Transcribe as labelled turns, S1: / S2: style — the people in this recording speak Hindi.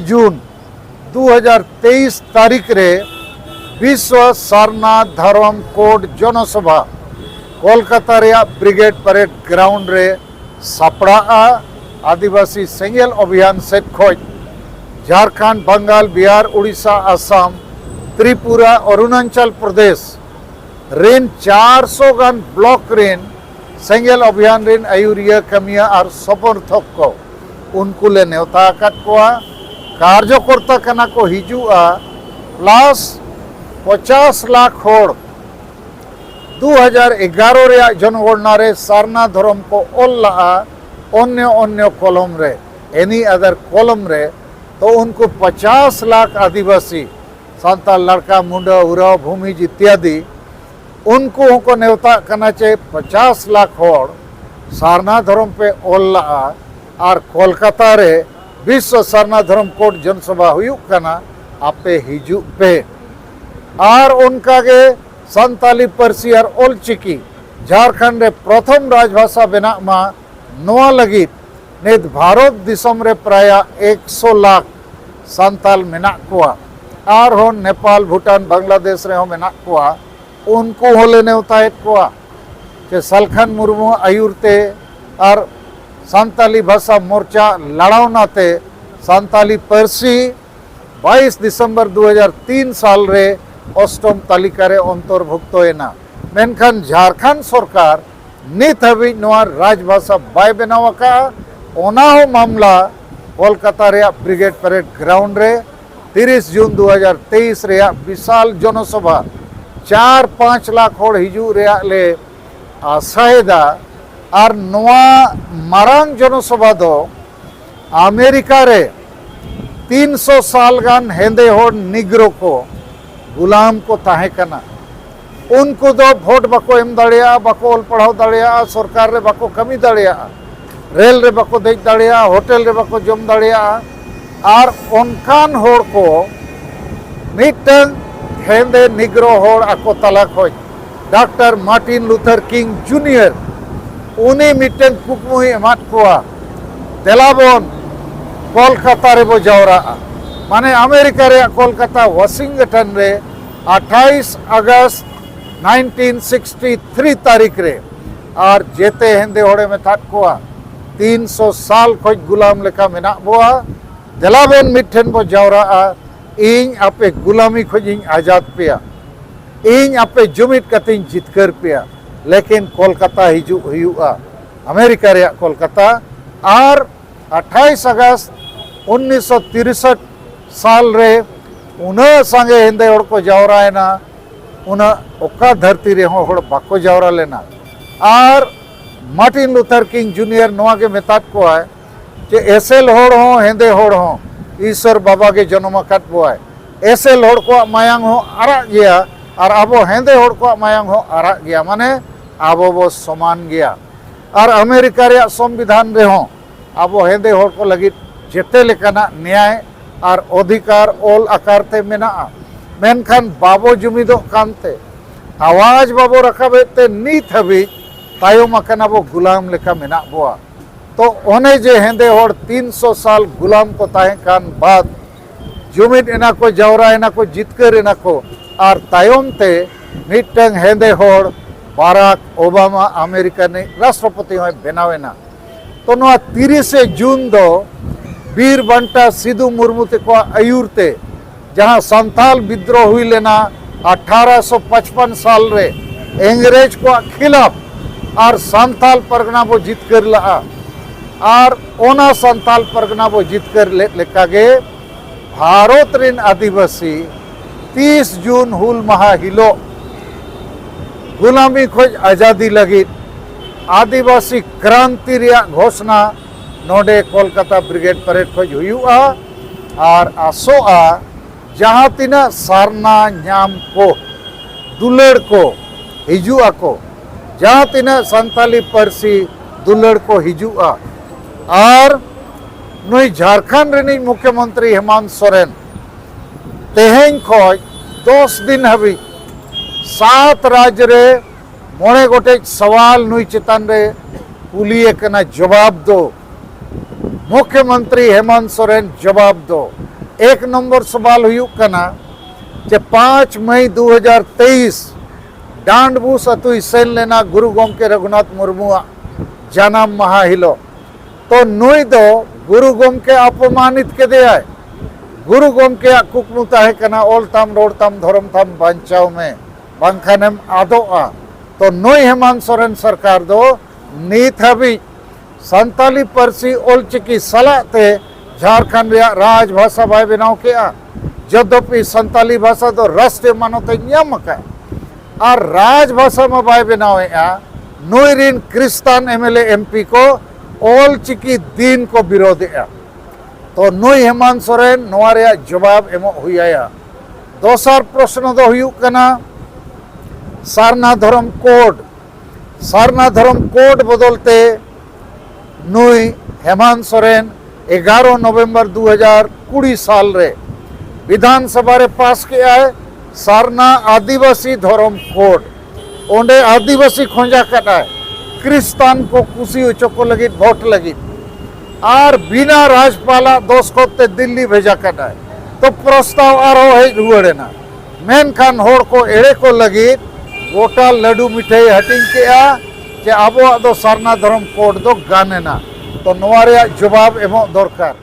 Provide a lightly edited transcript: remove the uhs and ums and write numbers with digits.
S1: जून 2023 तारीख रे विश्व सारनाथ धर्म कोड जनसभा कोलकाता रे ब्रिगेड परेड ग्राउंड रे सापड़ा आदिवासी सेंगेल अभियान सेट खोज झारखंड बंगाल बिहार उड़ीसा आसाम त्रिपुरा अरुणाचल प्रदेश रेन 400 गान ब्लॉक रेन सेंगेल अभियान रेन आयुरिया कमिया और समर्थक को उनको ले नेवता आकाद कोआ कार्यकर्ता कना को हिजुआ प्लस 50 लाख होड़ 2011 रे जनगणना रे सारनाथ धर्म को ओल लहा अन्य अन्य कॉलम रे एनी अदर कॉलम रे तो उनको 50 लाख आदिवासी सांताल लड़का मुंडा उराव भूमिज इत्यादि उनको नेवता करना चाहिए 50 लाख होड़ सारनाथ धर्म पे ओल लहा और कोलकाता रे विश्व सारनाथ धर्म कोड जनसभा हुयुक कना आपे हिजु पे और उनका के संताली परसी और ओलचिकी झारखंड रे प्रथम राजभाषा बना मा नोआ लगित नित भारत दिसम रे प्राय 100 लाख संताल मेना कोआ और हो नेपाल भूटान बांग्लादेश रे हो मेना कोआ उनको होले नेवतायत कोआ के सलखन मुर्मू आयुरते और संताली भाषा मोर्चा लड़ावनाते संताली परसी 22 दिसंबर 2003 साल रे अष्टम तालिका रे अंतर्भुक्त होना मेनखान झारखंड सरकार नित हबी नोआ राजभाषा बाय बनावका ओना हो मामला कोलकाता रे ब्रिगेड परेड ग्राउंड रे 30 जून 2023 रे विशाल जनसभा 4-5 लाख होड़ हिजू रे ले आशाएदा और नोआ मारांग जनसभा दो अमेरिका रे 300 साल गान हेंदे होड़ निग्रो को गुलाम को ताहे कना उनको दो वोट बाको एम दाड़िया बाको ओल पढ़ाव दाड़िया सरकार रे बाको कमी दाड़िया रेल रे बाको देख दाड़िया होटल रे बाको जम दाड़िया और उनकान होड़ को मिटन हेंदे निग्रो होड़ आको तला खोज doctor Martin Luther king junior उन्हीं मिटन कुकमुही एमात कोआ देलाबोन कोलकाता रे बो जावरा माने अमेरिका रे कोलकाता वाशिंगटन रे 28 अगस्त 1963 तारीख रे और जेते हेंदे होड़े में थाट कोआ 300 साल खोज गुलाम लेका मेना बोआ देलाबोन मिठन बो जावरा इन आपे गुलामी खोजिंग आजाद पिया इन आपे जुमित कतिंग जितकर पिया लेकिन कोलकाता हिजू हुआ अमेरिका रे कोलकाता और 28 अगस्त 1963 साल रे उन्हें संगे हिंदे होड़ को जावरा है ना उन्हें ओका धरती रे होड़ बाको जावरा लेना और मार्टिन लूथर किंग जूनियर नोआ के मेतात को है कि एसेल होड़ हो हिंदे होड़ हो ईश्वर बाबा के जन्म काट बो है एसेल होड़ को मायांग हो आरा गया और अबो हिंदे होड़ को मायांग हो आरा गया माने अबो वो समान गया और अमेरिका रे संविधान रे हो अबो हिंदे होड़ को लगी जेते लेकाना न्याय और अधिकार ओल आकार ते मेना मेनखान बाबो जुमिदो कानते आवाज बाबो रखाबे ते नीत हबी तायम अकना बो गुलाम लेका मेना बोआ तो ओने जे हेंदे होड़ 300 साल गुलाम को ताहे कान बाद जुमिद एना को जावरा एना को जितकर एना को और तायम ते मिटंग हेंदे होड़ बाराक ओबामा अमेरिका ने राष्ट्रपति होय बनावेना तो नोआ 30 जून दो वीर बंटा सिद्धू मुर्मू ते को आयुरते जहां संताल विद्रोह हुई लेना 1855 साल रे अंग्रेज को खिलाफ और संताल परगना वो जीत कर ला और ओना संताल परगना वो जीत कर लेका गे भारत रिन आदिवासी 30 जून हुल महा हिलो गुलामी खोज आजादी लगी आदिवासी क्रांति रिया घोषणा नोडे कोलकाता ब्रिगेड परेड खोज हुआ और आसोआ जहाँ तीना सारना नाम को दुलड़ को हिजुआ को जहाँ तीना संताली परसी दुलड़ को हिजुआ और नुई झारखंड रिनी मुख्यमंत्री हेमंत सोरेन तेहें खोज 10 दिन हबी 7 राज्य रे मोड़े गोटे सवाल नुई चितान रे कुलिए कना जवाब दो मुख्यमंत्री हेमंत सोरेन जवाब दो। एक नंबर सवाल हुयुक कना जे 5 मई 2023 डांडबूस अतुई सेन लेना गुरु गोमके रघुनाथ मुर्मू जानाम महा हिलो तो नुई दो गुरु गोमके अपमानित केदेयाय। गुरु गोमके कुकमु ताहे कना ओल ताम रोड ताम धर्म ताम बांचाव में बांखानेम आदोआ। तो नुई हेमंत सोरेन सरकार दो नीत हाबी संताली पारसी ओलचिकी सलाते झारखंड राजभाषा बाय बनाव केआ। यद्यपि संताली भाषा दो राष्ट्रीय मान्यता ᱧᱟᱢ आका और राजभाषा में बाय बनावेआ नुई रिन क्रिस्तान एमएलए एमपी को ओलचिकी दिन को विरोधेआ। तो नुई हेमंत सोरेन नोआ रे जवाब एमो हुइया। दोसर प्रश्न दो हुयुक कना सारना धर्म कोड बदलते नुई हेमंत सोरेन 11 नवंबर 2020 साल रे विधानसभा रे पास किया है सारना आदिवासी धर्म कोड। ओंडे आदिवासी खोजा कटा क्रिस्तान को खुशी होचो को लगी वोट लगी और बिना राजपाला दोष को दिल्ली भेजा कटा। तो प्रस्ताव आरो हेज रुआड़ेना मेनखान होड़ को एड़े को लगी गोटा लड्डू मिठाई हटिंग केआ जे आबो दो सारना धर्म कोड दो गानेना। तो नोआ रे जवाब एमो दरकार।